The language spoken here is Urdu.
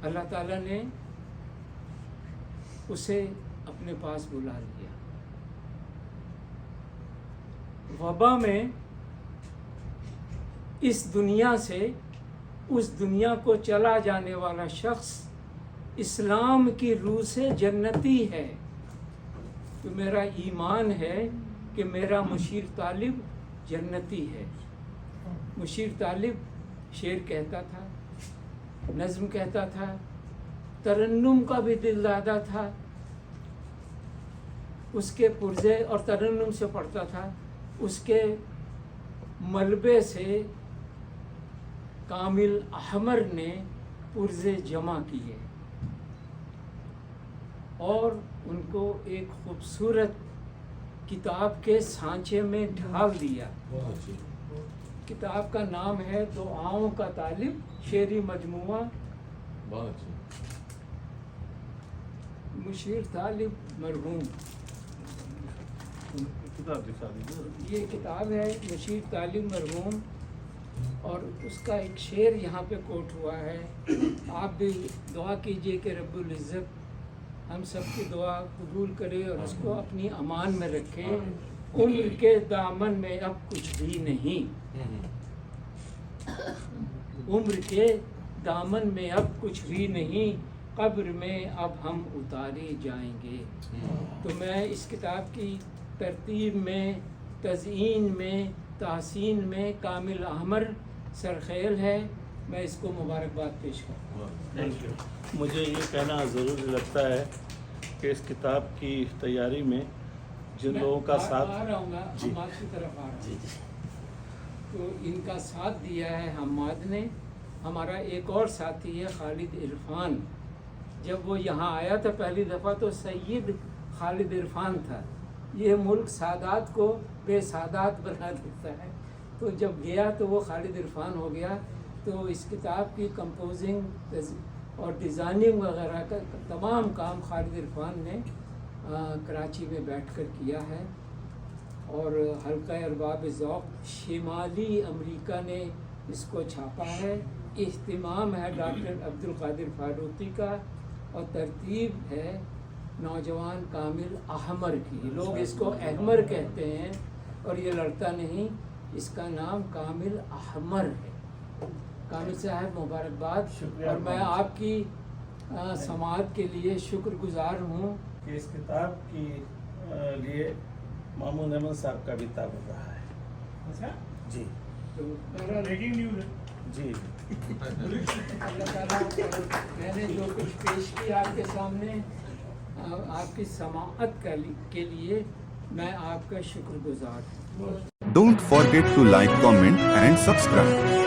اللہ تعالیٰ نے اسے اپنے پاس بلا لیا. وبا میں اس دنیا سے اس دنیا کو چلا جانے والا شخص اسلام کی روح سے جنتی ہے. تو میرا ایمان ہے کہ میرا مشیر طالب جنتی ہے. مشیر طالب شعر کہتا تھا، نظم کہتا تھا، ترنم کا بھی دل دادا تھا. اس کے پرزے اور ترنم سے پڑھتا تھا. اس کے ملبے سے کامل احمر نے پرزے جمع کیے اور ان کو ایک خوبصورت کتاب کے سانچے میں ڈھال دیا. کتاب کا نام ہے دعاؤں کا طالب، شعری مجموعہ. مشیر طالب مرحوم، یہ کتاب ہے مشیر طالب مرحوم، اور اس کا ایک شعر یہاں پہ کوٹ ہوا ہے. آپ بھی دعا کیجئے کہ رب العزت ہم سب کی دعا قبول کرے اور اس کو اپنی امان میں رکھے. عمر کے دامن میں اب کچھ بھی نہیں، عمر کے دامن میں اب کچھ بھی نہیں، قبر میں اب ہم اتارے جائیں گے. تو میں اس کتاب کی ترتیب میں، تزئین میں، تحسین میں کامل احمر سرخیل ہے. میں اس کو مبارکباد پیش کرتا ہوں. مجھے یہ کہنا ضروری لگتا ہے کہ اس کتاب کی تیاری میں جن لوگوں کا ساتھ آ رہا ہوں گا، حماد کی طرف آ رہا ہوں. تو ان کا ساتھ دیا ہے حماد نے. ہمارا ایک اور ساتھی ہے خالد عرفان. جب وہ یہاں آیا تھا پہلی دفعہ تو سید خالد عرفان تھا. یہ ملک سادات کو بے سادات بنا دیتا ہے. تو جب گیا تو وہ خالد عرفان ہو گیا. تو اس کتاب کی کمپوزنگ اور ڈیزائننگ وغیرہ کا تمام کام خالد عرفان نے کراچی میں بیٹھ کر کیا ہے. اور حلقہ ارباب ذوق شمالی امریکہ نے اس کو چھاپا ہے. اہتمام ہے ڈاکٹر عبد القادر فاروقی کا اور ترتیب ہے نوجوان کامل احمر کی. لوگ اس کو احمر کہتے ہیں اور یہ لڑتا نہیں، اس کا نام کامل احمر ہے. کامل صاحب مبارکباد. اور میں آپ کی سماعت کے لیے شکر گزار ہوں کہ اس کتاب کی لیے مامون احمد صاحب کا بھی تعاون رہا ہے. اچھا جی تو بریکنگ نیوز ہے. جی اللہ تعالیٰ میں نے جو کچھ پیش کیا آپ کے سامنے آپ کی سماعت کے لیے میں آپ کا شکر گزار ہوں. Don't forget to like, comment and subscribe.